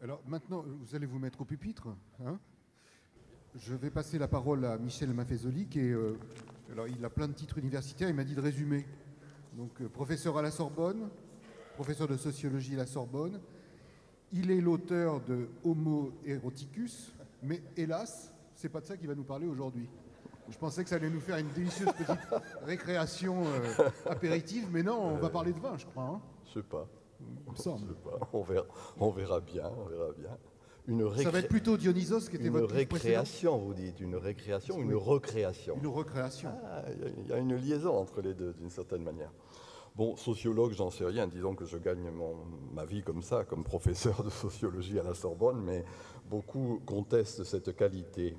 Alors maintenant, vous allez vous mettre au pupitre, hein. Je vais passer la parole à Michel Maffezoli, qui est, alors il a plein de titres universitaires, il m'a dit de résumer. Donc professeur à la Sorbonne, professeur de sociologie à la Sorbonne. Il est l'auteur de Homo Eroticus, mais hélas, c'est pas de ça qu'il va nous parler aujourd'hui. Je pensais que ça allait nous faire une délicieuse petite récréation apéritive, mais non, on va parler de vin, je crois, hein. Je sais pas. Il me semble. Je sais pas. On verra bien, on verra bien. Ça va être plutôt Dionysos qui était une votre livre précédent. récréation, vous dites, une récréation, Oui. une recréation. Une recréation. Ah, il y a une liaison entre les deux, d'une certaine manière. Bon, sociologue, j'en sais rien. Disons que je gagne ma vie comme ça, comme professeur de sociologie à la Sorbonne, mais beaucoup contestent cette qualité.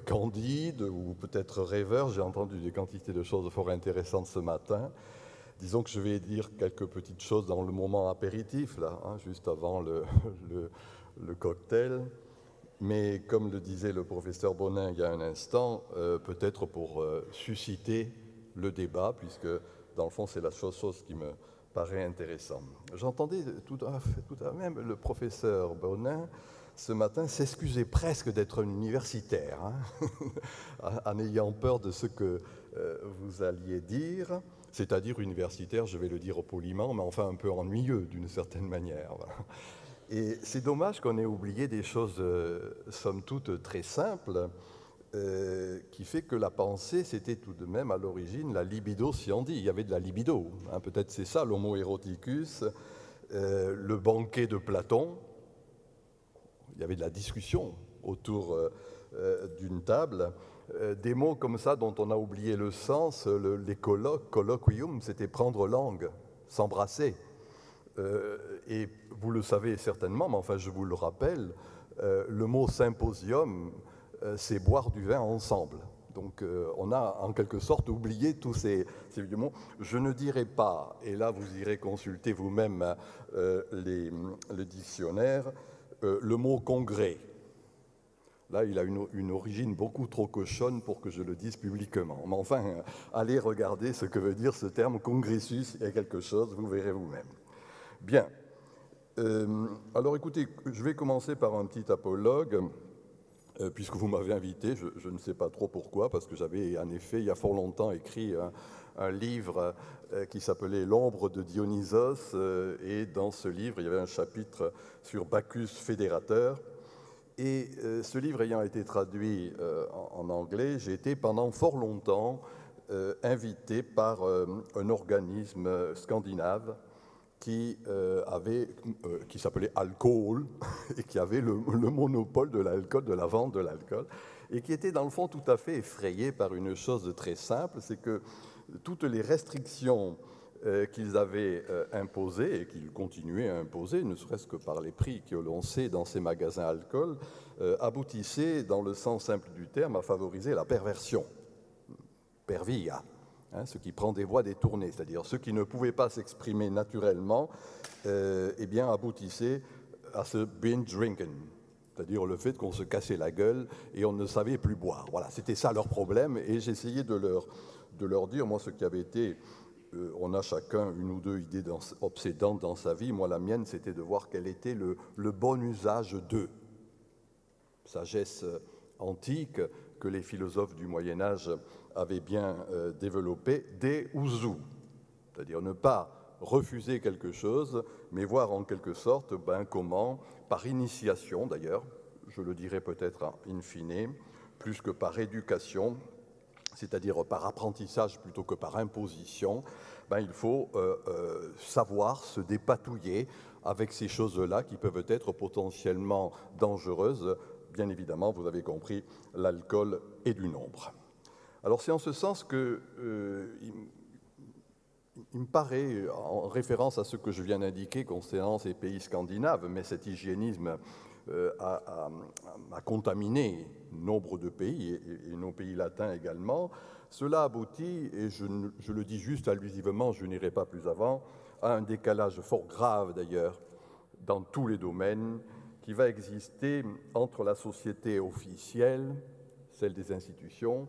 Candide ou peut-être rêveur, j'ai entendu des quantités de choses fort intéressantes ce matin. Disons que je vais dire quelques petites choses dans le moment apéritif, là, hein, juste avant le cocktail. Mais comme le disait le professeur Bonin il y a un instant, peut-être pour susciter le débat, puisque dans le fond, c'est la chose qui me paraît intéressante. J'entendais tout à même le professeur Bonin ce matin s'excuser presque d'être un universitaire, hein, en ayant peur de ce que vous alliez dire. C'est-à-dire universitaire, je vais le dire poliment, mais enfin un peu ennuyeux d'une certaine manière. Voilà. Et c'est dommage qu'on ait oublié des choses, somme toute, très simples, qui fait que la pensée, c'était tout de même à l'origine la libido sciandi. Il y avait de la libido, hein, peut-être c'est ça, l'homo eroticus, le banquet de Platon. Il y avait de la discussion autour d'une table. Des mots comme ça dont on a oublié le sens, les colloques, colloquium, c'était prendre langue, s'embrasser. Et vous le savez certainement, mais enfin je vous le rappelle, le mot symposium, c'est boire du vin ensemble. Donc on a en quelque sorte oublié tous ces vieux mots. Je ne dirai pas, et là vous irez consulter vous-même le dictionnaire, le mot congrès. Là, il a une origine beaucoup trop cochonne pour que je le dise publiquement. Mais enfin, allez regarder ce que veut dire ce terme congressus, il y a quelque chose, vous verrez vous-même. Bien. Alors écoutez, je vais commencer par un petit apologue, puisque vous m'avez invité, je ne sais pas trop pourquoi, parce que j'avais en effet, il y a fort longtemps, écrit un livre qui s'appelait L'ombre de Dionysos, et dans ce livre, il y avait un chapitre sur Bacchus fédérateur. Et ce livre ayant été traduit en anglais, j'ai été pendant fort longtemps invité par un organisme scandinave qui s'appelait Alcool et qui avait le monopole de l'alcool, de la vente de l'alcool, et qui était dans le fond tout à fait effrayé par une chose très simple, c'est que toutes les restrictions qu'ils avaient imposées et qu'ils continuaient à imposer, ne serait-ce que par les prix que l'on sait dans ces magasins alcool, aboutissaient, dans le sens simple du terme, à favoriser la perversion, pervia, hein, ce qui prend des voies détournées, c'est-à-dire ceux qui ne pouvaient pas s'exprimer naturellement, eh bien, aboutissaient à ce binge drinking, c'est-à-dire le fait qu'on se cassait la gueule et on ne savait plus boire. Voilà, c'était ça leur problème, et j'essayais de leur dire, moi, ce qui avait été... on a chacun une ou deux idées obsédantes dans sa vie. Moi, la mienne, c'était de voir quel était le bon usage d'eux. Sagesse antique que les philosophes du Moyen-Âge avaient bien développé, de usu, c'est-à-dire ne pas refuser quelque chose, mais voir en quelque sorte comment, par initiation d'ailleurs, je le dirais peut-être in fine, plus que par éducation, c'est-à-dire par apprentissage plutôt que par imposition, il faut savoir se dépatouiller avec ces choses-là qui peuvent être potentiellement dangereuses. Bien évidemment, vous avez compris, l'alcool et du nombre. Alors c'est en ce sens que il me paraît, en référence à ce que je viens d'indiquer concernant ces pays scandinaves, mais cet hygiénisme a contaminé nombre de pays, et nos pays latins également, cela aboutit, et je le dis juste allusivement, je n'irai pas plus avant, à un décalage fort grave d'ailleurs, dans tous les domaines, qui va exister entre la société officielle, celle des institutions,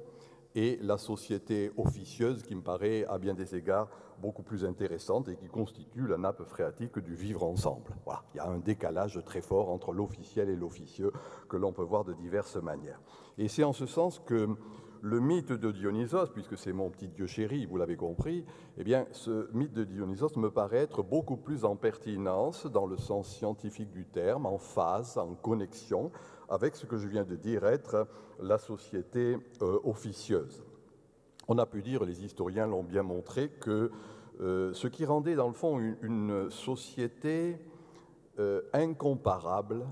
et la société officieuse qui me paraît à bien des égards beaucoup plus intéressante et qui constitue la nappe phréatique du vivre ensemble. Voilà. Il y a un décalage très fort entre l'officiel et l'officieux que l'on peut voir de diverses manières. Et c'est en ce sens que le mythe de Dionysos, puisque c'est mon petit dieu chéri, vous l'avez compris, eh bien, ce mythe de Dionysos me paraît être beaucoup plus en pertinence, dans le sens scientifique du terme, en phase, en connexion, avec ce que je viens de dire être la société officieuse. On a pu dire, les historiens l'ont bien montré, que ce qui rendait dans le fond une société incomparable,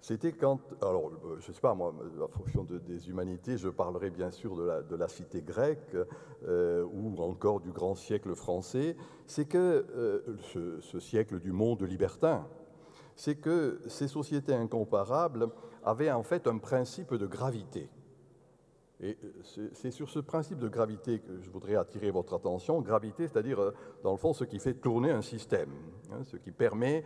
c'était quand, alors je ne sais pas moi, en fonction des humanités, je parlerai bien sûr de la cité grecque ou encore du grand siècle français, c'est que ce siècle du monde libertin, c'est que ces sociétés incomparables avaient en fait un principe de gravité. Et c'est sur ce principe de gravité que je voudrais attirer votre attention. Gravité, c'est-à-dire, dans le fond, ce qui fait tourner un système, hein, ce qui permet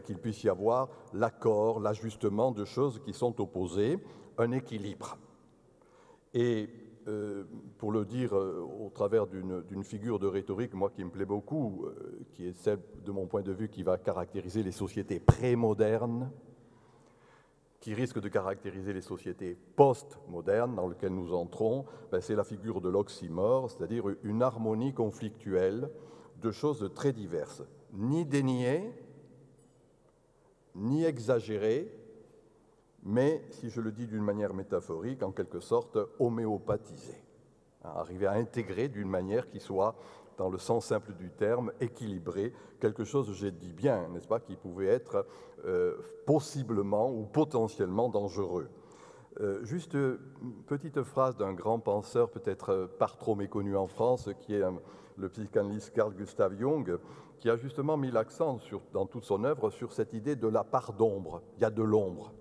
qu'il puisse y avoir l'accord, l'ajustement de choses qui sont opposées, un équilibre. Et pour le dire au travers d'une figure de rhétorique, moi qui me plaît beaucoup, qui est celle, de mon point de vue, qui va caractériser les sociétés prémodernes, qui risque de caractériser les sociétés post-modernes dans lesquelles nous entrons, ben c'est la figure de l'oxymore, c'est-à-dire une harmonie conflictuelle de choses très diverses, ni déniées, ni exagérées, mais, si je le dis d'une manière métaphorique, en quelque sorte homéopathisées, arriver à intégrer d'une manière qui soit, dans le sens simple du terme, équilibré, quelque chose, j'ai dit bien, n'est-ce pas, qui pouvait être possiblement ou potentiellement dangereux. Juste une petite phrase d'un grand penseur, peut-être pas trop méconnu en France, qui est le psychanalyste Carl Gustav Jung, qui a justement mis l'accent dans toute son œuvre sur cette idée de la part d'ombre. Il y a de l'ombre.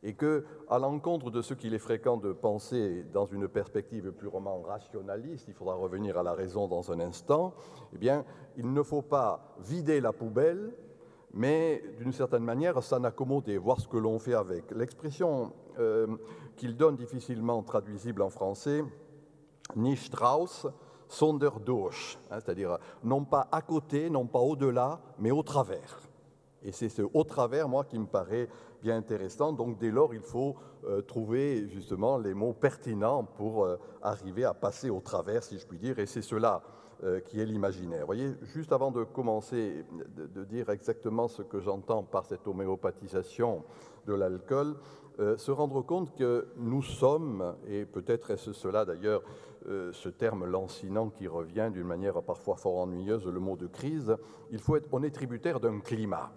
Et qu'à l'encontre de ce qu'il est fréquent de penser dans une perspective purement rationaliste, il faudra revenir à la raison dans un instant, eh bien, il ne faut pas vider la poubelle, mais d'une certaine manière s'en accommoder, voir ce que l'on fait avec. L'expression qu'il donne difficilement traduisible en français, nicht raus, sondern durch, hein, c'est-à-dire non pas à côté, non pas au-delà, mais au travers. Et c'est ce au travers, moi, qui me paraît bien intéressant. Donc, dès lors, il faut trouver justement les mots pertinents pour arriver à passer au travers, si je puis dire. Et c'est cela qui est l'imaginaire. Vous voyez, juste avant de commencer, de dire exactement ce que j'entends par cette homéopathisation de l'alcool, se rendre compte que nous sommes, et peut-être est-ce cela d'ailleurs, ce terme lancinant qui revient d'une manière parfois fort ennuyeuse, le mot de crise, on est tributaire d'un climat,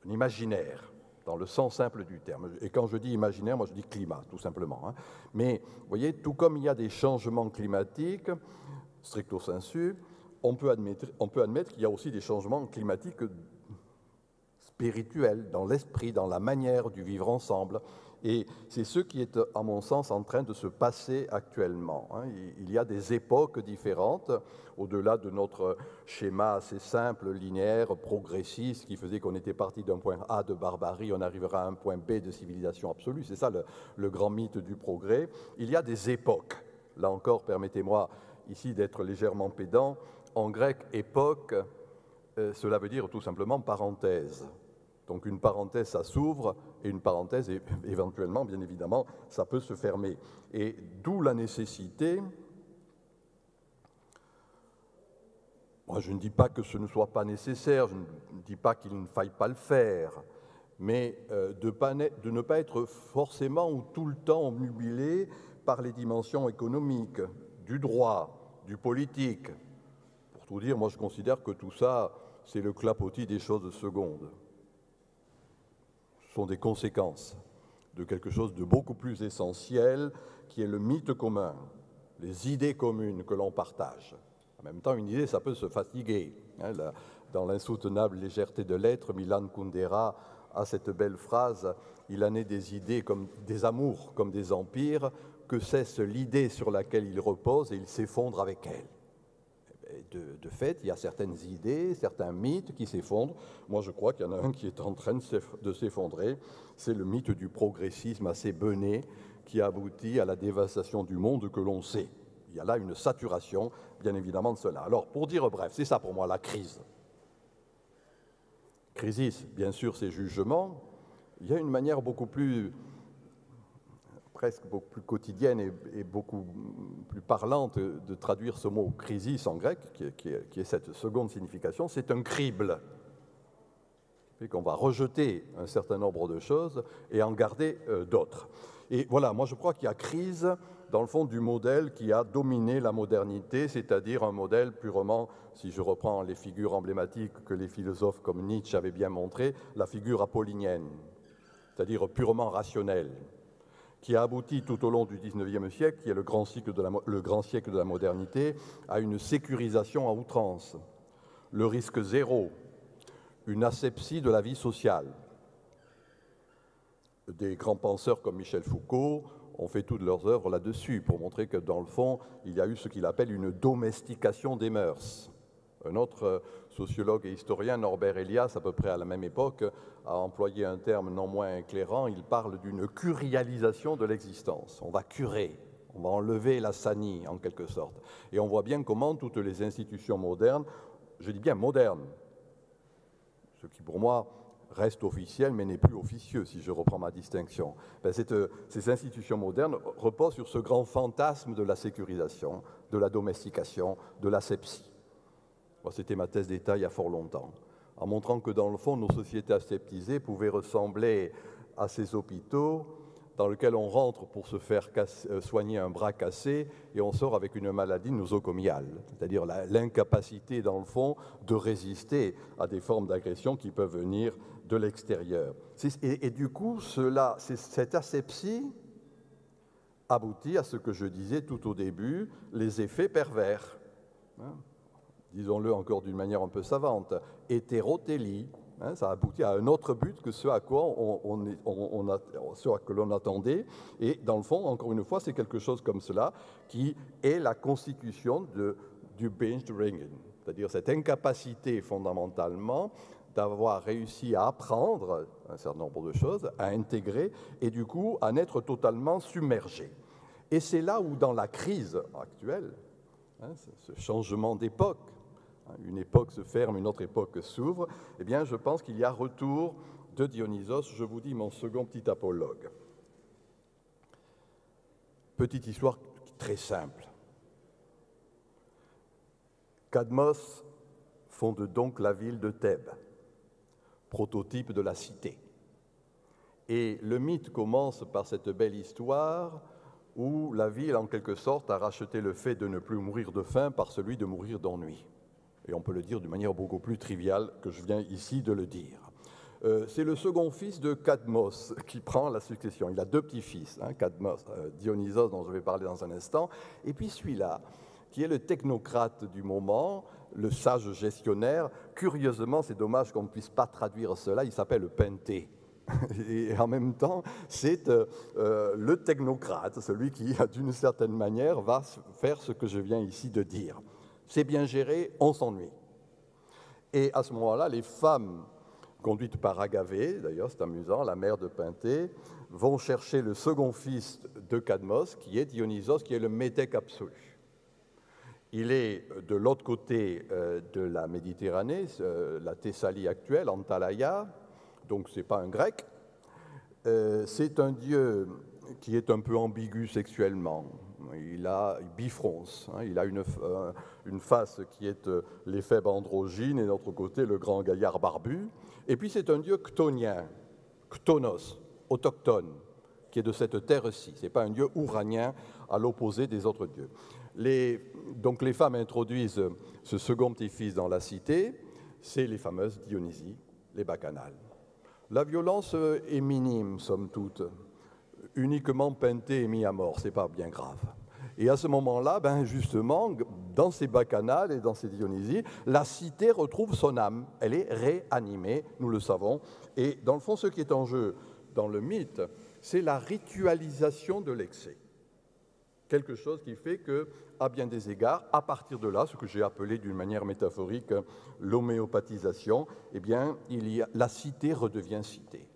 un imaginaire, dans le sens simple du terme. Et quand je dis imaginaire, moi je dis climat, tout simplement. Hein. Mais, vous voyez, tout comme il y a des changements climatiques, stricto sensu, on peut admettre qu'il y a aussi des changements climatiques spirituels, dans l'esprit, dans la manière du vivre ensemble. Et c'est ce qui est, à mon sens, en train de se passer actuellement. Hein. Il y a des époques différentes, au-delà de notre schéma assez simple, linéaire, progressiste, qui faisait qu'on était parti d'un point A de barbarie, on arrivera à un point B de civilisation absolue. C'est ça le grand mythe du progrès. Il y a des époques. Là encore, permettez-moi ici d'être légèrement pédant. En grec, époque, cela veut dire tout simplement parenthèse. Donc une parenthèse, ça s'ouvre, et une parenthèse, éventuellement, bien évidemment, ça peut se fermer. Et d'où la nécessité, moi je ne dis pas que ce ne soit pas nécessaire, je ne dis pas qu'il ne faille pas le faire, mais de ne pas être forcément ou tout le temps obnubilé par les dimensions économiques, du droit, du politique. Pour tout dire, moi je considère que tout ça, c'est le clapotis des choses secondes. Ce sont des conséquences de quelque chose de beaucoup plus essentiel, qui est le mythe commun, les idées communes que l'on partage. En même temps, une idée, ça peut se fatiguer. Hein, dans l'insoutenable légèreté de l'être, Milan Kundera a cette belle phrase « Il en est des idées comme des amours, comme des empires, que cesse l'idée sur laquelle il repose et il s'effondre avec elle. » De fait, il y a certaines idées, certains mythes qui s'effondrent. Moi, je crois qu'il y en a un qui est en train de s'effondrer. C'est le mythe du progressisme assez bené qui aboutit à la dévastation du monde que l'on sait. Il y a là une saturation, bien évidemment, de cela. Alors, pour dire bref, c'est ça pour moi la crise. Crisis, bien sûr, c'est jugement. Il y a une manière presque beaucoup plus quotidienne et beaucoup plus parlante de traduire ce mot crisis en grec, qui est cette seconde signification, c'est un crible. C'est qu'on va rejeter un certain nombre de choses et en garder d'autres. Et voilà, moi je crois qu'il y a crise, dans le fond, du modèle qui a dominé la modernité, c'est-à-dire un modèle purement, si je reprends les figures emblématiques que les philosophes comme Nietzsche avaient bien montrées, la figure apollinienne, c'est-à-dire purement rationnelle, qui a abouti tout au long du XIXe siècle, qui est le grand siècle de la modernité, à une sécurisation à outrance, le risque zéro, une asepsie de la vie sociale. Des grands penseurs comme Michel Foucault ont fait toutes leurs œuvres là-dessus, pour montrer que, dans le fond, il y a eu ce qu'il appelle une domestication des mœurs. Un autre sociologue et historien, Norbert Elias, à peu près à la même époque, a employé un terme non moins éclairant. Il parle d'une curialisation de l'existence. On va curer, on va enlever la sanie, en quelque sorte. Et on voit bien comment toutes les institutions modernes, je dis bien modernes, ce qui pour moi reste officiel mais n'est plus officieux, si je reprends ma distinction. Ces institutions modernes reposent sur ce grand fantasme de la sécurisation, de la domestication, de l'asepsie. C'était ma thèse d'État il y a fort longtemps, en montrant que dans le fond, nos sociétés aseptisées pouvaient ressembler à ces hôpitaux dans lesquels on rentre pour se faire soigner un bras cassé et on sort avec une maladie nosocomiale, c'est-à-dire l'incapacité, dans le fond, de résister à des formes d'agression qui peuvent venir de l'extérieur. Et du coup, cette asepsie aboutit à ce que je disais tout au début, les effets pervers. Disons-le encore d'une manière un peu savante, hétérotélie, ça aboutit à un autre but que ce à quoi que l'on attendait. Et dans le fond, encore une fois, c'est quelque chose comme cela qui est la constitution du binge drinking, c'est-à-dire cette incapacité fondamentalement d'avoir réussi à apprendre un certain nombre de choses, à intégrer et du coup à n'être totalement submergé. Et c'est là où, dans la crise actuelle, ce changement d'époque, une époque se ferme, une autre époque s'ouvre, eh bien, je pense qu'il y a retour de Dionysos. Je vous dis mon second petit apologue. Petite histoire très simple. Cadmos fonde donc la ville de Thèbes, prototype de la cité. Et le mythe commence par cette belle histoire où la ville, en quelque sorte, a racheté le fait de ne plus mourir de faim par celui de mourir d'ennui. Et on peut le dire d'une manière beaucoup plus triviale que je viens ici de le dire. C'est le second fils de Cadmos qui prend la succession. Il a deux petits-fils, Cadmos, Dionysos, dont je vais parler dans un instant, et puis celui-là, qui est le technocrate du moment, le sage gestionnaire. Curieusement, c'est dommage qu'on ne puisse pas traduire cela, il s'appelle Penthée. Et en même temps, c'est le technocrate, celui qui, d'une certaine manière, va faire ce que je viens ici de dire. C'est bien géré, on s'ennuie. Et à ce moment-là, les femmes conduites par Agavée, d'ailleurs c'est amusant, la mère de Penthée, vont chercher le second fils de Cadmos, qui est Dionysos, qui est le métèque absolu. Il est de l'autre côté de la Méditerranée, la Thessalie actuelle, Antalya, donc ce n'est pas un grec. C'est un dieu qui est un peu ambigu sexuellement. Il bifronce, il a une face qui est l'éphèbe androgyne et de l'autre côté le grand gaillard barbu. Et puis c'est un dieu chtonien, chtonos, autochtone, qui est de cette terre-ci. Ce n'est pas un dieu ouranien à l'opposé des autres dieux. Donc les femmes introduisent ce second petit-fils dans la cité, c'est les fameuses Dionysies, les bacchanales. La violence est minime, somme toute. Uniquement Penthée est mis à mort, ce n'est pas bien grave. Et à ce moment-là, justement, dans ces bacchanales et dans ces Dionysies, la cité retrouve son âme. Elle est réanimée, nous le savons. Et dans le fond, ce qui est en jeu dans le mythe, c'est la ritualisation de l'excès. Quelque chose qui fait que, à bien des égards, à partir de là, ce que j'ai appelé d'une manière métaphorique l'homéopathisation, eh bien, la cité redevient cité.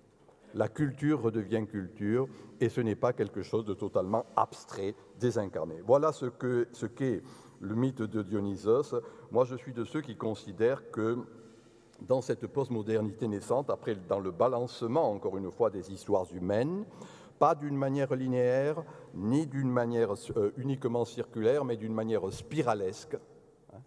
la culture redevient culture, et ce n'est pas quelque chose de totalement abstrait, désincarné. Voilà ce qu'est le mythe de Dionysos. Moi, je suis de ceux qui considèrent que dans cette postmodernité naissante, après dans le balancement, encore une fois, des histoires humaines, pas d'une manière linéaire, ni d'une manière uniquement circulaire, mais d'une manière spiralesque.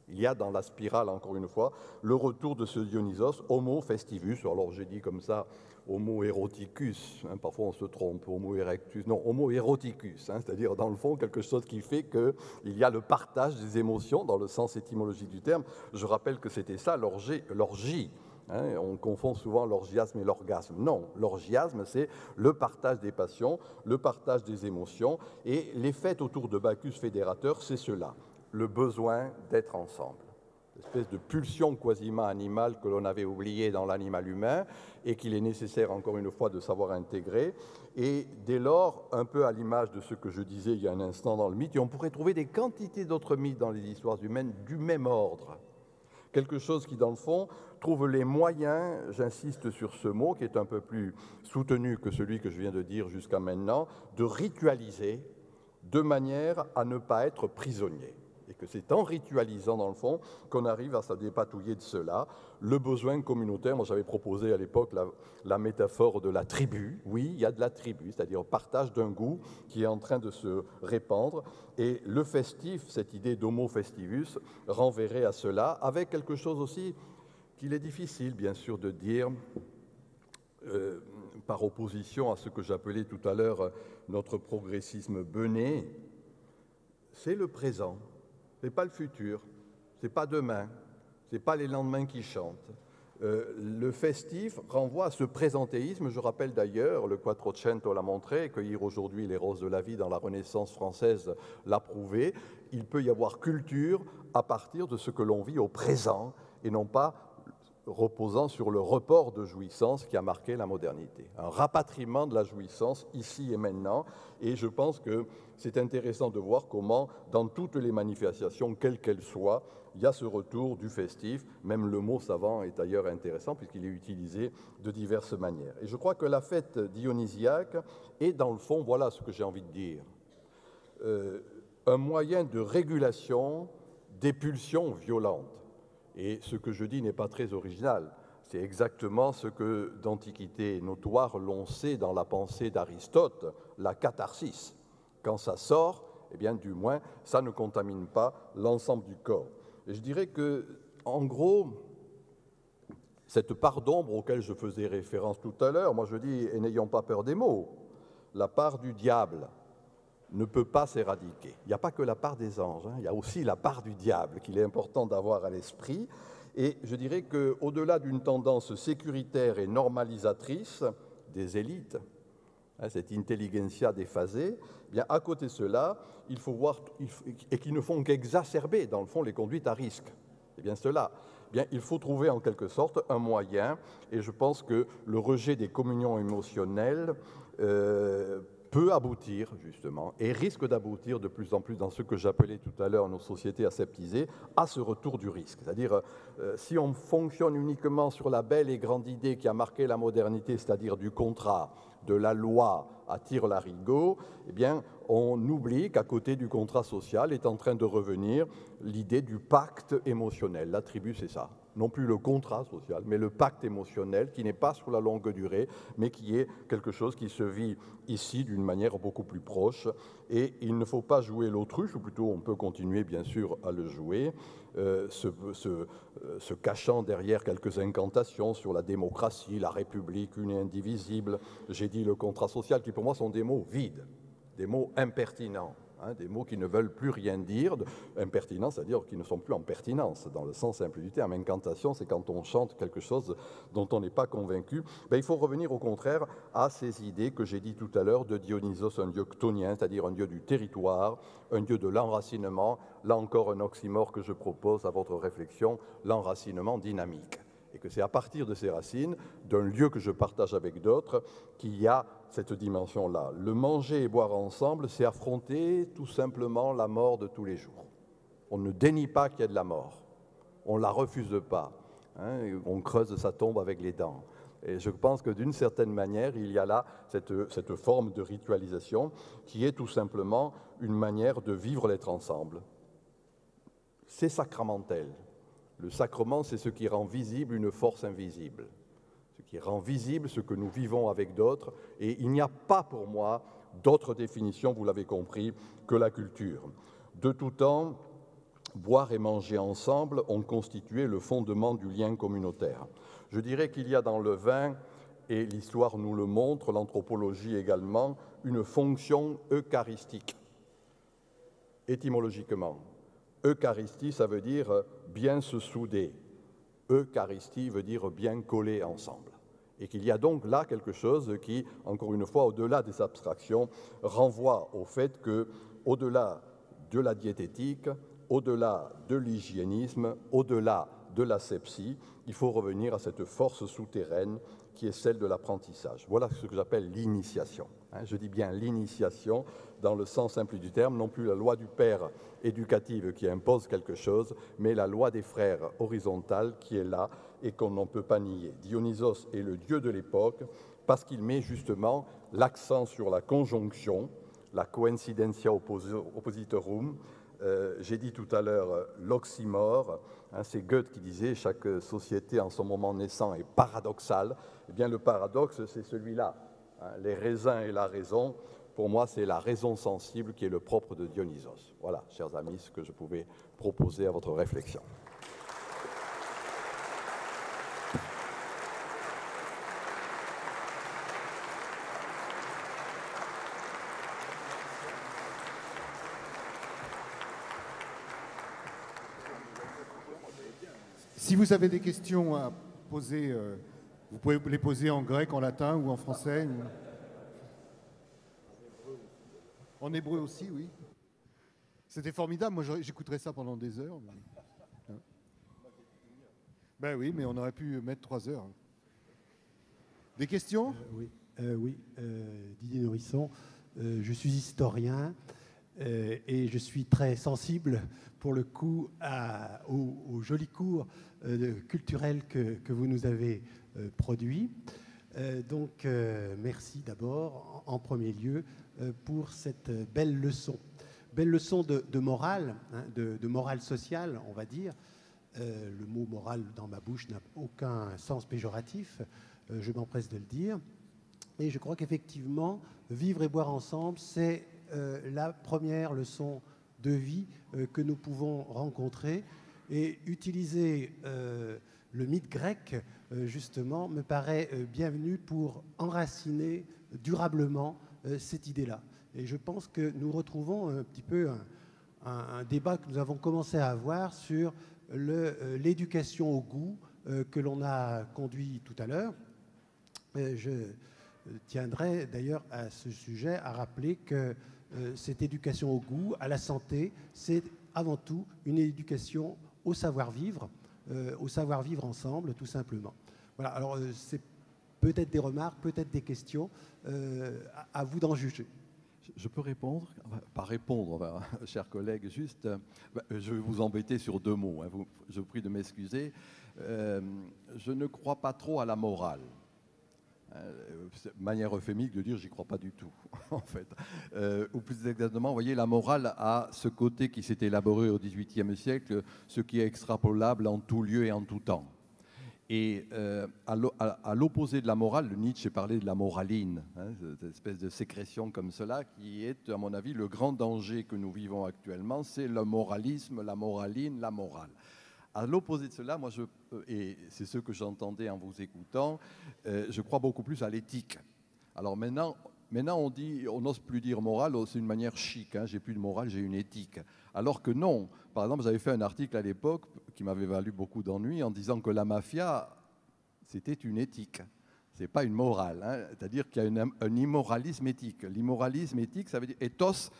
Il y a dans la spirale, encore une fois, le retour de ce Dionysos, Homo festivus. Alors j'ai dit comme ça, Homo eroticus, parfois on se trompe, Homo erectus, non, Homo eroticus, c'est-à-dire dans le fond quelque chose qui fait qu'il y a le partage des émotions dans le sens étymologique du terme. Je rappelle que c'était ça l'orgie. On confond souvent l'orgiasme et l'orgasme. Non, l'orgiasme, c'est le partage des passions, le partage des émotions, et les fêtes autour de Bacchus fédérateur, c'est cela, le besoin d'être ensemble. Espèce de pulsion quasiment animale que l'on avait oubliée dans l'animal humain et qu'il est nécessaire, encore une fois, de savoir intégrer. Et dès lors, un peu à l'image de ce que je disais il y a un instant dans le mythe, et on pourrait trouver des quantités d'autres mythes dans les histoires humaines du même ordre. Quelque chose qui, dans le fond, trouve les moyens, j'insiste sur ce mot, qui est un peu plus soutenu que celui que je viens de dire jusqu'à maintenant, de ritualiser de manière à ne pas être prisonnier. Et que c'est en ritualisant, dans le fond, qu'on arrive à se dépatouiller de cela. Le besoin communautaire, moi j'avais proposé à l'époque la métaphore de la tribu. Oui, il y a de la tribu, c'est-à-dire partage d'un goût qui est en train de se répandre. Et le festif, cette idée d'homo festivus, renverrait à cela, avec quelque chose aussi qu'il est difficile, bien sûr, de dire, par opposition à ce que j'appelais tout à l'heure notre progressisme bené, c'est le présent. Ce n'est pas le futur, ce n'est pas demain, ce n'est pas les lendemains qui chantent. Le festif renvoie à ce présentéisme. Je rappelle d'ailleurs, le Quattrocento l'a montré, cueillir aujourd'hui les roses de la vie dans la Renaissance française l'a prouvé. Il peut y avoir culture à partir de ce que l'on vit au présent et non pas reposant sur le report de jouissance qui a marqué la modernité. Un rapatriement de la jouissance ici et maintenant, et je pense que c'est intéressant de voir comment, dans toutes les manifestations, quelles qu'elles soient, il y a ce retour du festif. Même le mot savant est d'ailleurs intéressant puisqu'il est utilisé de diverses manières. Et je crois que la fête dionysiaque est, dans le fond, voilà ce que j'ai envie de dire, un moyen de régulation des pulsions violentes. Et ce que je dis n'est pas très original. C'est exactement ce que d'Antiquité notoire l'on sait dans la pensée d'Aristote, la catharsis. Quand ça sort, eh bien, du moins, ça ne contamine pas l'ensemble du corps. Et je dirais que, en gros, cette part d'ombre auquel je faisais référence tout à l'heure, moi je dis, et n'ayons pas peur des mots, la part du diable ne peut pas s'éradiquer. Il n'y a pas que la part des anges, il y a aussi la part du diable qu'il est important d'avoir à l'esprit. Et je dirais qu'au-delà d'une tendance sécuritaire et normalisatrice des élites, cette intelligentsia déphasée, eh bien, à côté de cela, il faut voir, et qui ne font qu'exacerber, dans le fond, les conduites à risque. Eh bien, cela, eh bien, il faut trouver en quelque sorte un moyen, et je pense que le rejet des communions émotionnelles peut aboutir, justement, et risque d'aboutir de plus en plus dans ce que j'appelais tout à l'heure nos sociétés aseptisées, à ce retour du risque. C'est-à-dire, si on fonctionne uniquement sur la belle et grande idée qui a marqué la modernité, c'est-à-dire du contrat, de la loi à tire-larigot, eh bien, on oublie qu'à côté du contrat social est en train de revenir l'idée du pacte émotionnel. La tribu, c'est ça. Non plus le contrat social, mais le pacte émotionnel qui n'est pas sur la longue durée, mais qui est quelque chose qui se vit ici d'une manière beaucoup plus proche. Et il ne faut pas jouer l'autruche, ou plutôt on peut continuer bien sûr à le jouer, se cachant derrière quelques incantations sur la démocratie, la République une et indivisible. J'ai dit le contrat social, qui pour moi sont des mots vides, des mots impertinents. Des mots qui ne veulent plus rien dire, impertinents, c'est-à-dire qui ne sont plus en pertinence, dans le sens simple du terme. Incantation, c'est quand on chante quelque chose dont on n'est pas convaincu. Il faut revenir au contraire à ces idées que j'ai dit tout à l'heure de Dionysos, un dieu chtonien, c'est-à-dire un dieu du territoire, un dieu de l'enracinement. Là encore, un oxymore que je propose à votre réflexion, l'enracinement dynamique. Et que c'est à partir de ces racines, d'un lieu que je partage avec d'autres, qu'il y a cette dimension-là. Le manger et boire ensemble, c'est affronter tout simplement la mort de tous les jours. On ne dénie pas qu'il y a de la mort. On ne la refuse pas. On creuse sa tombe avec les dents. Et je pense que d'une certaine manière, il y a là cette forme de ritualisation qui est tout simplement une manière de vivre l'être ensemble. C'est sacramentel. Le sacrement, c'est ce qui rend visible une force invisible, ce qui rend visible ce que nous vivons avec d'autres. Et il n'y a pas pour moi d'autre définition, vous l'avez compris, que la culture. De tout temps, boire et manger ensemble ont constitué le fondement du lien communautaire. Je dirais qu'il y a dans le vin, et l'histoire nous le montre, l'anthropologie également, une fonction eucharistique, étymologiquement. Eucharistie, ça veut dire bien se souder. Eucharistie veut dire bien coller ensemble. Et qu'il y a donc là quelque chose qui, encore une fois, au-delà des abstractions, renvoie au fait que, au-delà de la diététique, au-delà de l'hygiénisme, au-delà de l'asepsie, il faut revenir à cette force souterraine qui est celle de l'apprentissage. Voilà ce que j'appelle l'initiation. Je dis bien l'initiation dans le sens simple du terme, non plus la loi du père éducative qui impose quelque chose, mais la loi des frères horizontale qui est là et qu'on ne peut pas nier. Dionysos est le dieu de l'époque parce qu'il met justement l'accent sur la conjonction, la coincidentia oppositorum. J'ai dit tout à l'heure l'oxymore, c'est Goethe qui disait « chaque société en son moment naissant est paradoxale ». Eh bien le paradoxe, c'est celui-là, les raisins et la raison. Pour moi, c'est la raison sensible qui est le propre de Dionysos. Voilà, chers amis, ce que je pouvais proposer à votre réflexion. Si vous avez des questions à poser, vous pouvez les poser en grec, en latin ou en français. En hébreu aussi, oui. C'était formidable. Moi, j'écouterais ça pendant des heures. Ben oui, mais on aurait pu mettre 3 heures. Des questions? Oui, Didier Nourrisson. Je suis historien et je suis très sensible, pour le coup, au joli cours culturel que vous nous avez produit. Donc, merci d'abord, en premier lieu, pour cette belle leçon. Belle leçon de morale, de morale sociale, on va dire. Le mot morale dans ma bouche n'a aucun sens péjoratif, je m'empresse de le dire. Et je crois qu'effectivement, vivre et boire ensemble, c'est la première leçon de vie que nous pouvons rencontrer. Et utiliser le mythe grec, justement, me paraît bienvenu pour enraciner durablement cette idée-là. Et je pense que nous retrouvons un petit peu un débat que nous avons commencé à avoir sur l'éducation au goût que l'on a conduit tout à l'heure. Je tiendrai d'ailleurs à ce sujet à rappeler que cette éducation au goût, à la santé, c'est avant tout une éducation au savoir-vivre ensemble, tout simplement. Voilà, alors c'est peut-être des remarques, peut-être des questions, à vous d'en juger. Je peux répondre? Pas répondre, chers collègues, juste, je vais vous embêter sur 2 mots, je vous prie de m'excuser. Je ne crois pas trop à la morale. Manière euphémique de dire j'y crois pas du tout, en fait. Ou plus exactement, vous voyez, la morale a ce côté qui s'est élaboré au XVIIIe siècle, ce qui est extrapolable en tout lieu et en tout temps. Et à l'opposé de la morale, Nietzsche parlait de la moraline, cette espèce de sécrétion comme cela, qui est, à mon avis, le grand danger que nous vivons actuellement, c'est le moralisme, la moraline, la morale. À l'opposé de cela, moi, et c'est ce que j'entendais en vous écoutant, je crois beaucoup plus à l'éthique. Alors maintenant on n'ose plus dire morale, c'est une manière chic, j'ai plus de morale, j'ai une éthique. Alors que non, par exemple, j'avais fait un article à l'époque qui m'avait valu beaucoup d'ennuis en disant que la mafia, c'était une éthique. Ce n'est pas une morale, c'est-à-dire qu'il y a un immoralisme éthique. L'immoralisme éthique, ça veut dire ethos.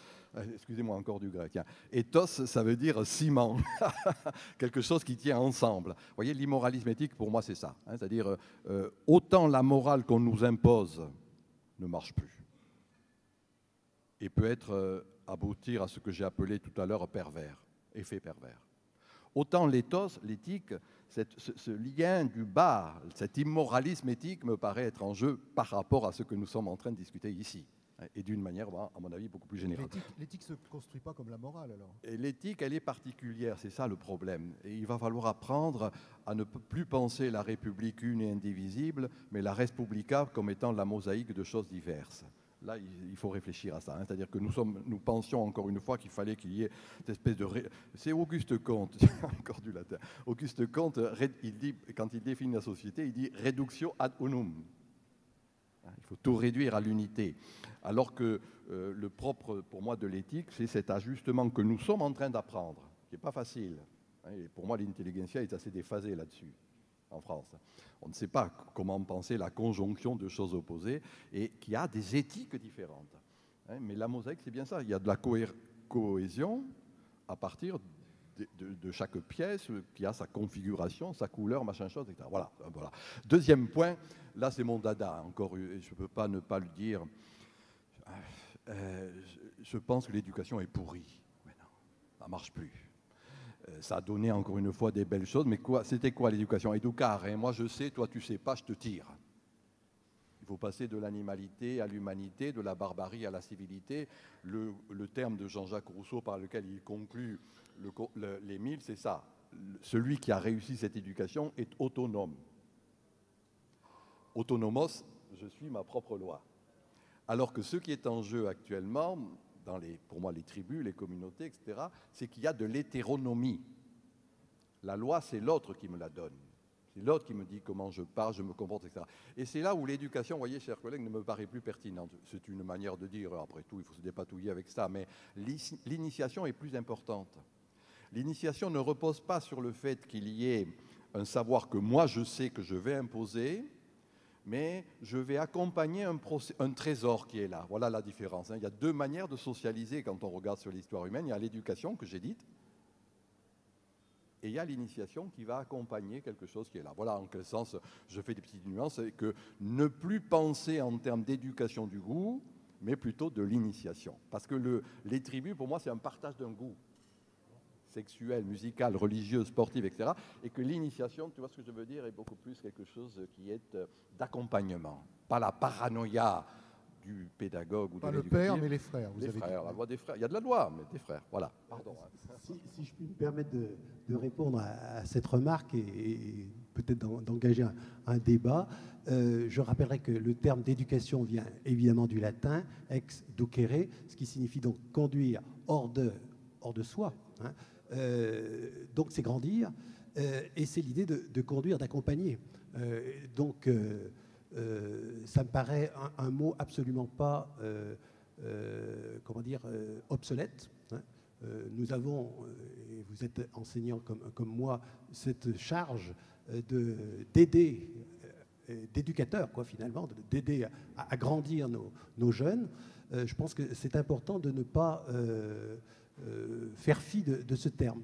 Excusez-moi encore du grec. Ethos, ça veut dire ciment, quelque chose qui tient ensemble. Vous voyez, l'immoralisme éthique, pour moi, c'est ça. C'est-à-dire, autant la morale qu'on nous impose ne marche plus et peut aboutir à ce que j'ai appelé tout à l'heure pervers, effet pervers. autant l'éthos, l'éthique, ce lien du bas, cet immoralisme éthique me paraît être en jeu par rapport à ce que nous sommes en train de discuter ici, et d'une manière, à mon avis, beaucoup plus générale. L'éthique ne se construit pas comme la morale, alors? Et l'éthique, elle est particulière, c'est ça le problème. Et il va falloir apprendre à ne plus penser la République une et indivisible, mais la res publica comme étant la mosaïque de choses diverses. Là, il faut réfléchir à ça. Hein. C'est-à-dire que nous pensions encore une fois qu'il fallait qu'il y ait cette espèce de... C'est Auguste Comte, encore du latin. Auguste Comte, il dit, quand il définit la société, il dit « reductio ad unum ». Il faut tout réduire à l'unité. Alors que le propre, pour moi, de l'éthique, c'est cet ajustement que nous sommes en train d'apprendre, qui n'est pas facile. Et pour moi, l'intelligentsia est assez déphasée là-dessus, en France. On ne sait pas comment penser la conjonction de choses opposées et qui a des éthiques différentes. Mais la mosaïque, c'est bien ça. Il y a de la cohésion à partir de chaque pièce qui a sa configuration, sa couleur, machin chose, etc. Voilà, voilà. Deuxième point, là c'est mon dada, encore, je ne peux pas ne pas le dire. Je pense que l'éducation est pourrie. Mais non, ça ne marche plus. Ça a donné encore une fois des belles choses, mais c'était quoi l'éducation? Educar, hein, moi je sais, toi tu sais pas, je te tire. Il faut passer de l'animalité à l'humanité, de la barbarie à la civilité. Le terme de Jean-Jacques Rousseau par lequel il conclut l'Émile, c'est ça. Celui qui a réussi cette éducation est autonome. Autonomos, je suis ma propre loi. Alors que ce qui est en jeu actuellement, pour moi les tribus, les communautés, etc., c'est qu'il y a de l'hétéronomie. La loi, c'est l'autre qui me la donne. C'est l'autre qui me dit comment je parle, je me comporte, etc. Et c'est là où l'éducation, vous voyez, chers collègues, ne me paraît plus pertinente. C'est une manière de dire, après tout, il faut se dépatouiller avec ça, mais l'initiation est plus importante. L'initiation ne repose pas sur le fait qu'il y ait un savoir que moi je sais que je vais imposer, mais je vais accompagner un trésor qui est là. Voilà la différence. Il y a deux manières de socialiser quand on regarde sur l'histoire humaine. Il y a l'éducation que j'ai dite, et il y a l'initiation qui va accompagner quelque chose qui est là. Voilà en quel sens je fais des petites nuances, c'est que ne plus penser en termes d'éducation du goût, mais plutôt de l'initiation. Parce que les tribus, pour moi, c'est un partage d'un goût sexuel, musical, religieux, sportif, etc. Et que l'initiation, tu vois ce que je veux dire, est beaucoup plus quelque chose qui est d'accompagnement. Pas la paranoïa du pédagogue ou pas de le père, mais les frères. Les frères, la loi des frères. Il y a de la loi, mais des frères. Voilà. Pardon. Si je puis me permettre de répondre à cette remarque et peut-être d'engager un débat, je rappellerai que le terme d'éducation vient évidemment du latin, ex ducere, ce qui signifie donc conduire hors de soi. Hein. Donc c'est grandir, et c'est l'idée de conduire, d'accompagner. Donc ça me paraît un mot absolument pas, comment dire, obsolète. Hein. Nous avons, et vous êtes enseignant comme moi, cette charge d'aider, d'éducateur, quoi, finalement, d'aider à grandir nos jeunes. Je pense que c'est important de ne pas faire fi de ce terme.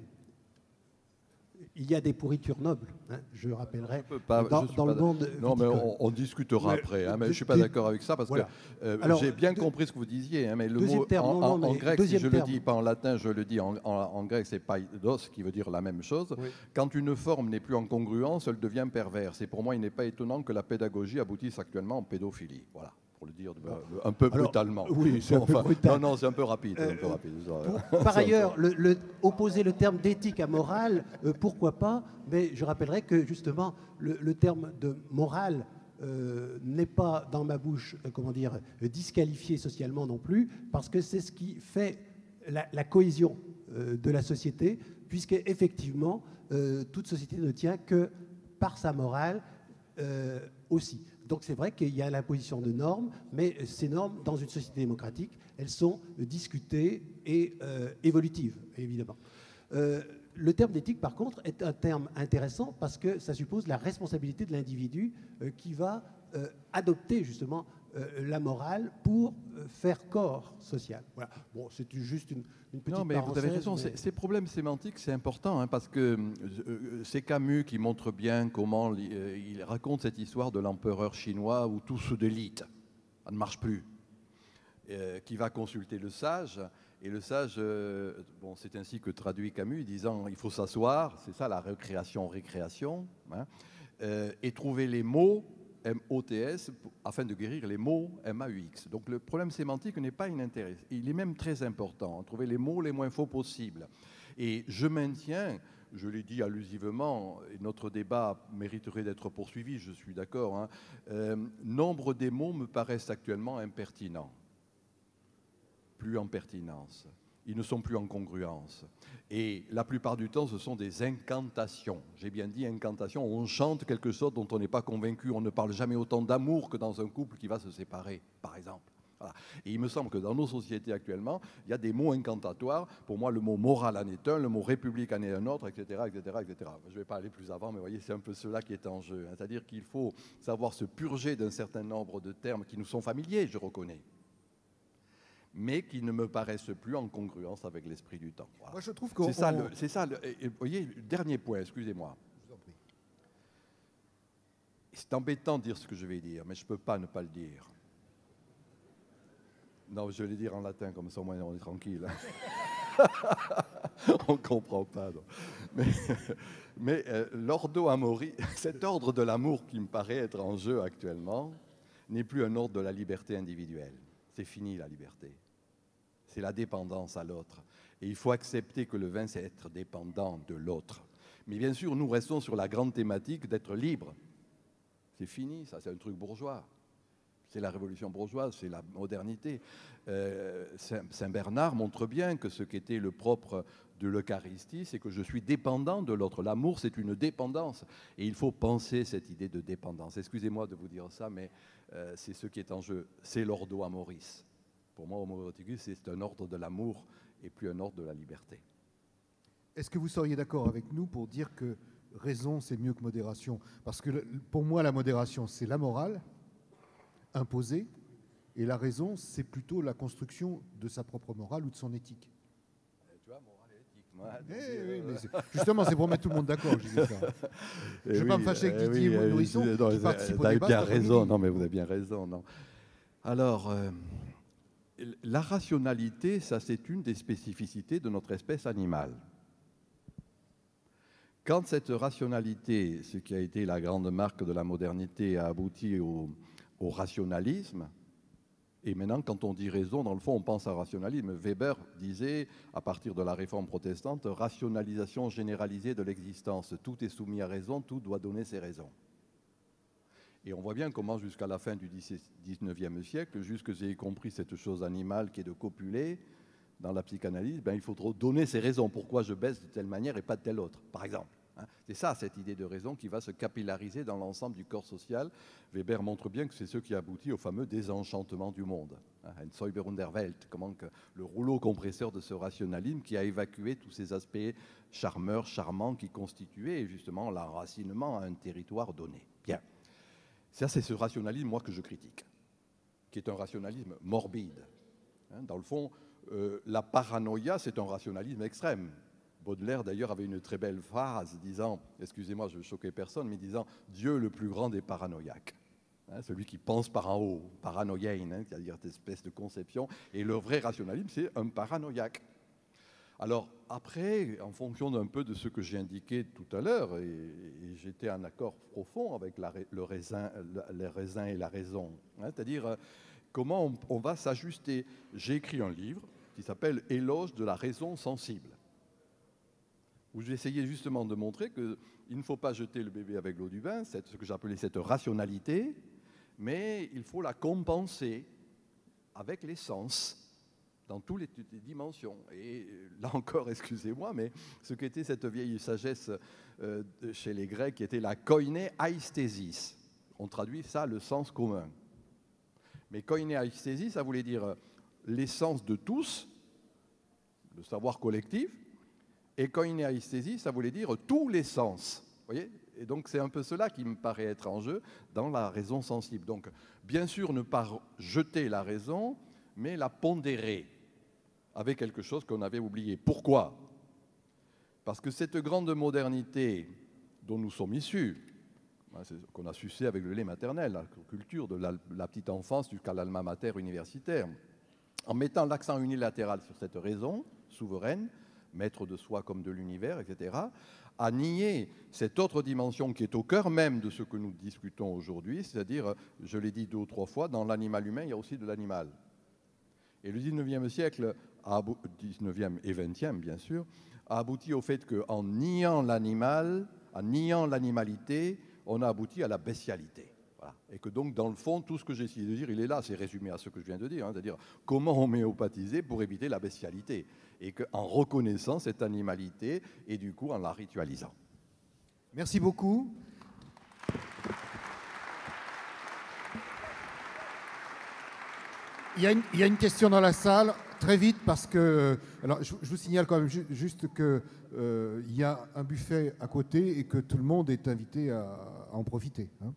Il y a des pourritures nobles, hein, je rappellerai, dans le monde viticole. Non, mais on discutera après, hein, mais je ne suis pas d'accord avec ça, parce voilà. que j'ai bien compris ce que vous disiez, hein, mais le mot en grec, si je le dis pas en latin, je le dis en grec, c'est paidos, qui veut dire la même chose. Oui. Quand une forme n'est plus en congruence, elle devient perverse. Et pour moi, il n'est pas étonnant que la pédagogie aboutisse actuellement en pédophilie. Voilà. Pour le dire un peu brutalement. Oui, c'est un peu brutal. Non, c'est un peu rapide. Par ailleurs, opposer le terme d'éthique à morale, pourquoi pas, mais je rappellerai que justement, le terme de morale n'est pas dans ma bouche, comment dire, disqualifié socialement non plus, parce que c'est ce qui fait la cohésion de la société, puisque effectivement, toute société ne tient que par sa morale aussi. Donc c'est vrai qu'il y a l'imposition de normes, mais ces normes, dans une société démocratique, elles sont discutées et évolutives, évidemment. Le terme d'éthique, par contre, est un terme intéressant parce que ça suppose la responsabilité de l'individu qui va adopter justement la morale pour faire corps social. Voilà. Bon, c'est juste une petite parenthèse. Non, mais vous avez raison. Mais... Ces problèmes sémantiques, c'est important, hein, parce que c'est Camus qui montre bien comment il raconte cette histoire de l'empereur chinois où tout se délite. Ça ne marche plus. Qui va consulter le sage. Et le sage, bon, c'est ainsi que traduit Camus, disant il faut s'asseoir, c'est ça la récréation, hein, et trouver les mots, M-O-T-S, afin de guérir les mots, M-A-U-X. Donc le problème sémantique n'est pas inintéressant, il est même très important, trouver les mots les moins faux possibles. Et je maintiens, je l'ai dit allusivement, et notre débat mériterait d'être poursuivi, je suis d'accord, hein, nombre des mots me paraissent actuellement impertinents. Plus en pertinence. Ils ne sont plus en congruence. Et la plupart du temps, ce sont des incantations. J'ai bien dit incantations. On chante quelque chose dont on n'est pas convaincu. On ne parle jamais autant d'amour que dans un couple qui va se séparer, par exemple. Voilà. Et il me semble que dans nos sociétés actuellement, il y a des mots incantatoires. Pour moi, le mot moral en est un, le mot république en est un autre, etc., etc., etc. Je ne vais pas aller plus avant, mais vous voyez, c'est un peu cela qui est en jeu. C'est-à-dire qu'il faut savoir se purger d'un certain nombre de termes qui nous sont familiers, je reconnais, mais qui ne me paraissent plus en congruence avec l'esprit du temps. Voilà. Moi, je trouve que c'est ça. Vous voyez, dernier point, excusez-moi. Je vous en prie. C'est embêtant de dire ce que je vais dire, mais je ne peux pas ne pas le dire. Non, je vais le dire en latin, comme ça au moins on est tranquille. On ne comprend pas. Mais l'ordo amori, cet ordre de l'amour qui me paraît être en jeu actuellement, n'est plus un ordre de la liberté individuelle. C'est fini la liberté. C'est la dépendance à l'autre. Et il faut accepter que le vin, c'est être dépendant de l'autre. Mais bien sûr, nous restons sur la grande thématique d'être libre. C'est fini, ça, c'est un truc bourgeois. C'est la révolution bourgeoise, c'est la modernité. Saint Bernard montre bien que ce qu'était le propre de l'Eucharistie, c'est que je suis dépendant de l'autre. L'amour, c'est une dépendance. Et il faut penser cette idée de dépendance. Excusez-moi de vous dire ça, mais c'est ce qui est en jeu. C'est l'ordo amoris. Pour moi, Homo eroticus, c'est un ordre de l'amour et plus un ordre de la liberté. Est-ce que vous seriez d'accord avec nous pour dire que raison, c'est mieux que modération? Parce que pour moi, la modération, c'est la morale imposée, et la raison, c'est plutôt la construction de sa propre morale ou de son éthique. Tu vois, morale et éthique. Oui, mais justement, c'est pour mettre tout le monde d'accord, je disais ça. Je ne vais pas me fâcher avec Didier Nourrisson, qui participe au débat. Vous avez bien raison, non, mais vous avez bien raison. Non. Alors, la rationalité, ça c'est une des spécificités de notre espèce animale. Quand cette rationalité, ce qui a été la grande marque de la modernité, a abouti au rationalisme, et maintenant quand on dit raison, dans le fond on pense à rationalisme. Weber disait, à partir de la réforme protestante, rationalisation généralisée de l'existence. Tout est soumis à raison, tout doit donner ses raisons. Et on voit bien comment jusqu'à la fin du XIXe siècle, jusque j'ai compris cette chose animale qui est de copuler, dans la psychanalyse, il faut donner ses raisons. Pourquoi je baisse de telle manière et pas de telle autre, par exemple. C'est ça, cette idée de raison qui va se capillariser dans l'ensemble du corps social. Weber montre bien que c'est ce qui aboutit au fameux désenchantement du monde. Ein Säuberung der Welt, comment que le rouleau compresseur de ce rationalisme qui a évacué tous ces aspects charmeurs, charmants qui constituaient justement l'enracinement à un territoire donné. Bien. Ça, c'est ce rationalisme, moi, que je critique, qui est un rationalisme morbide. Dans le fond, la paranoïa, c'est un rationalisme extrême. Baudelaire, d'ailleurs, avait une très belle phrase disant, excusez-moi, je ne veux choquer personne, mais disant « Dieu le plus grand des paranoïaques ». Celui qui pense par en haut, paranoïen, c'est-à-dire cette espèce de conception. Et le vrai rationalisme, c'est un paranoïaque. Alors, après, en fonction d'un peu de ce que j'ai indiqué tout à l'heure, et j'étais en accord profond avec les raisins et la raison, c'est-à-dire comment on va s'ajuster. J'ai écrit un livre qui s'appelle « Éloge de la raison sensible », où j'ai essayé justement de montrer qu'il ne faut pas jeter le bébé avec l'eau du bain, c'est ce que j'appelais cette rationalité, mais il faut la compenser avec les sens, dans toutes les dimensions. Et là encore, excusez-moi, mais ce qu'était cette vieille sagesse chez les Grecs, qui était la koiné aisthesis. On traduit ça, le sens commun. Mais koiné aisthesis, ça voulait dire l'essence de tous, le savoir collectif, et koiné aisthesis, ça voulait dire tous les sens. Vous voyez ? Et donc c'est un peu cela qui me paraît être en jeu dans la raison sensible. Donc bien sûr ne pas jeter la raison, mais la pondérer avec quelque chose qu'on avait oublié. Pourquoi ? Parce que cette grande modernité dont nous sommes issus, qu'on a sucé avec le lait maternel, la culture de la petite enfance jusqu'à l'alma mater universitaire, en mettant l'accent unilatéral sur cette raison souveraine, maître de soi comme de l'univers, etc., à nier cette autre dimension qui est au cœur même de ce que nous discutons aujourd'hui, c'est-à-dire, je l'ai dit 2 ou 3 fois, dans l'animal humain, il y a aussi de l'animal. Et le 19e siècle, 19e et 20e bien sûr, a abouti au fait qu'en niant l'animal, en niant l'animalité, on a abouti à la bestialité. Voilà. Et que donc, dans le fond, tout ce que j'ai essayé de dire, il est là, c'est résumé à ce que je viens de dire, hein, c'est-à-dire comment homéopathiser pour éviter la bestialité, et qu'en reconnaissant cette animalité, et du coup en la ritualisant. Merci beaucoup. Il y a une question dans la salle, très vite, parce que... Alors, je vous signale quand même juste qu'il y a un buffet à côté et que tout le monde est invité à en profiter. Hein.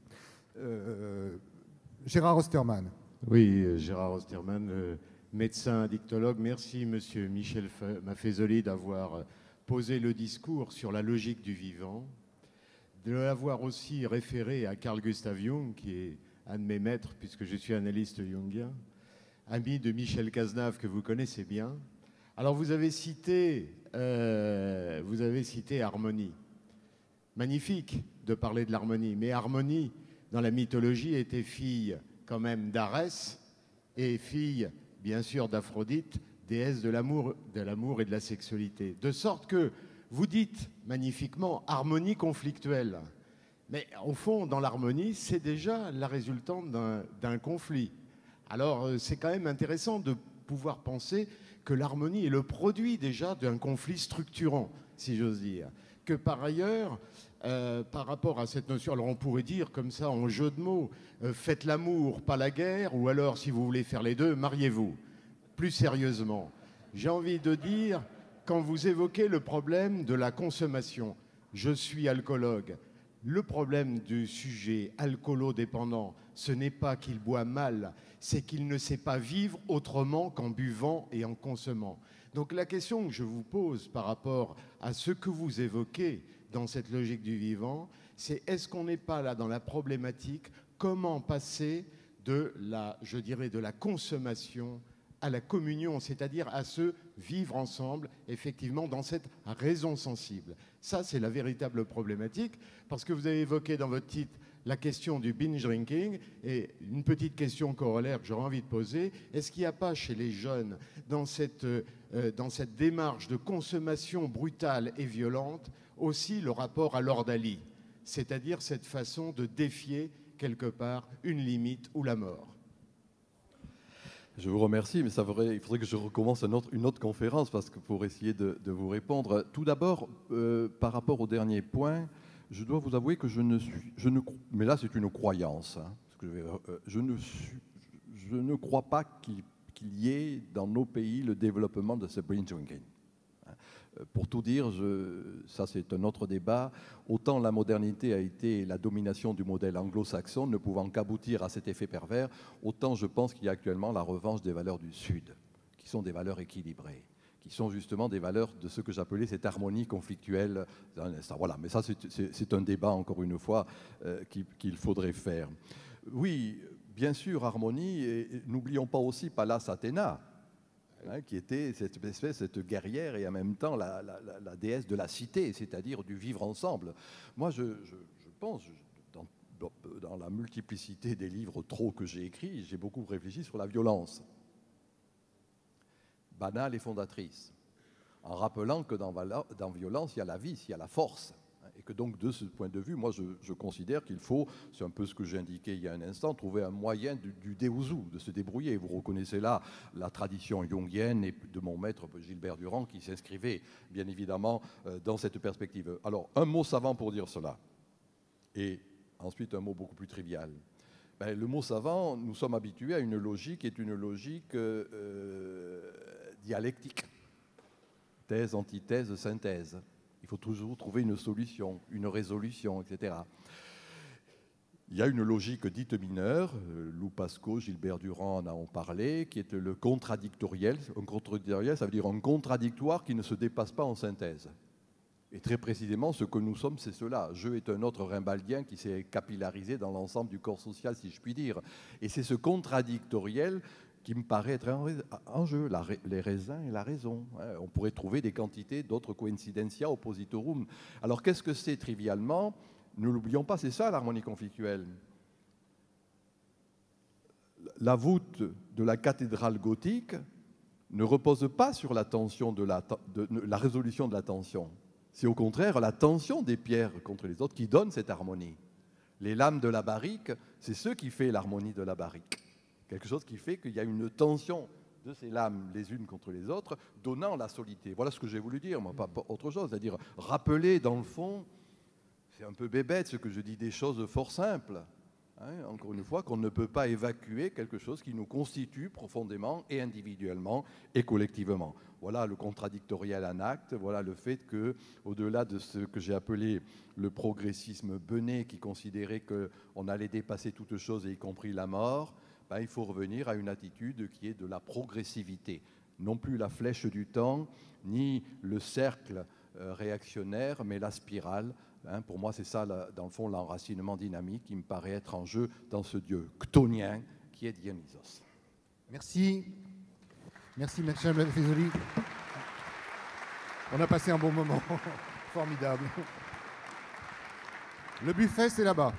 Gérard Osterman. Oui, Gérard Osterman, médecin addictologue. Merci, monsieur Michel Maffezoli, d'avoir posé le discours sur la logique du vivant, de l'avoir aussi référé à Carl Gustav Jung, qui est un de mes maîtres, puisque je suis analyste jungien, ami de Michel Cazenave, que vous connaissez bien. Alors, vous avez cité harmonie. Magnifique de parler de l'harmonie, mais harmonie, dans la mythologie, était fille quand même d'Arès et fille, bien sûr, d'Aphrodite, déesse de l'amour et de la sexualité. De sorte que vous dites magnifiquement harmonie conflictuelle. Mais au fond, dans l'harmonie, c'est déjà la résultante d'un conflit. Alors, c'est quand même intéressant de pouvoir penser que l'harmonie est le produit déjà d'un conflit structurant, si j'ose dire. Que par ailleurs, par rapport à cette notion, alors on pourrait dire comme ça en jeu de mots, faites l'amour, pas la guerre, ou alors si vous voulez faire les deux, mariez-vous. Plus sérieusement, j'ai envie de dire, quand vous évoquez le problème de la consommation, je suis alcoologue, le problème du sujet alcoolodépendant, ce n'est pas qu'il boit mal, c'est qu'il ne sait pas vivre autrement qu'en buvant et en consommant. Donc la question que je vous pose par rapport à ce que vous évoquez dans cette logique du vivant, c'est est-ce qu'on n'est pas là dans la problématique comment passer de la, je dirais, de la consommation à la communion, c'est-à-dire à se vivre ensemble, effectivement, dans cette raison sensible. Ça, c'est la véritable problématique, parce que vous avez évoqué dans votre titre la question du binge drinking, et une petite question corollaire que j'aurais envie de poser, est-ce qu'il n'y a pas chez les jeunes, dans cette démarche de consommation brutale et violente, aussi le rapport à l'ordalie, c'est-à-dire cette façon de défier, quelque part, une limite ou la mort? Je vous remercie, mais il faudrait que je recommence une autre conférence parce que pour essayer de vous répondre. Tout d'abord, par rapport au dernier point, je dois vous avouer que mais là c'est une croyance, hein, je ne crois pas qu'il y ait dans nos pays le développement de ce binge drinking. Pour tout dire, ça c'est un autre débat, autant la modernité a été la domination du modèle anglo-saxon, ne pouvant qu'aboutir à cet effet pervers, autant je pense qu'il y a actuellement la revanche des valeurs du Sud, qui sont des valeurs équilibrées, qui sont justement des valeurs de ce que j'appelais cette harmonie conflictuelle. Voilà, mais ça c'est un débat, encore une fois, qu'il faudrait faire. Oui, bien sûr, harmonie, et n'oublions pas aussi Pallas Athéna, qui était cette guerrière et en même temps la déesse de la cité, c'est-à-dire du vivre ensemble. Moi, je pense, dans la multiplicité des livres que j'ai écrits, j'ai beaucoup réfléchi sur la violence, banale et fondatrice, en rappelant que dans violence, il y a la vie, il y a la force. Et que donc, de ce point de vue, moi, je considère qu'il faut, c'est un peu ce que j'ai indiqué il y a un instant, trouver un moyen du déouzou, de se débrouiller. Vous reconnaissez là la tradition jungienne et de mon maître Gilbert Durand qui s'inscrivait, bien évidemment, dans cette perspective. Alors, un mot savant pour dire cela. Et ensuite, un mot beaucoup plus trivial. Le mot savant, nous sommes habitués à une logique qui est une logique dialectique. Thèse, antithèse, synthèse. Il faut toujours trouver une solution, une résolution, etc. Il y a une logique dite mineure, Lou Pasco, Gilbert Durand en ont parlé, qui est le contradictoriel. Un contradictoriel, ça veut dire un contradictoire qui ne se dépasse pas en synthèse. Et très précisément, ce que nous sommes, c'est cela. Je est un autre rimbaldien qui s'est capillarisé dans l'ensemble du corps social, si je puis dire. Et c'est ce contradictoriel qui me paraît être en jeu, les raisins et la raison. On pourrait trouver des quantités d'autres coincidentia oppositorum. Alors qu'est-ce que c'est trivialement? Ne l'oublions pas, c'est ça l'harmonie conflictuelle. La voûte de la cathédrale gothique ne repose pas sur la tension la résolution de la tension. C'est au contraire la tension des pierres contre les autres qui donne cette harmonie. Les lames de la barrique, c'est ce qui fait l'harmonie de la barrique. Quelque chose qui fait qu'il y a une tension de ces lames les unes contre les autres, donnant la solidité. Voilà ce que j'ai voulu dire, moi, pas autre chose. C'est-à-dire rappeler, dans le fond, c'est un peu bébête ce que je dis, des choses fort simples. Encore une fois, qu'on ne peut pas évacuer quelque chose qui nous constitue profondément et individuellement et collectivement. Voilà le contradictoriel en acte, voilà le fait que, au-delà de ce que j'ai appelé le progressisme bené, qui considérait qu'on allait dépasser toute chose, y compris la mort, il faut revenir à une attitude qui est de la progressivité. Non plus la flèche du temps, ni le cercle réactionnaire, mais la spirale. Pour moi, c'est ça, dans le fond, l'enracinement dynamique qui me paraît être en jeu dans ce dieu chtonien qui est Dionysos. Merci. Merci, Michel Maffezoli. On a passé un bon moment. Formidable. Le buffet, c'est là-bas.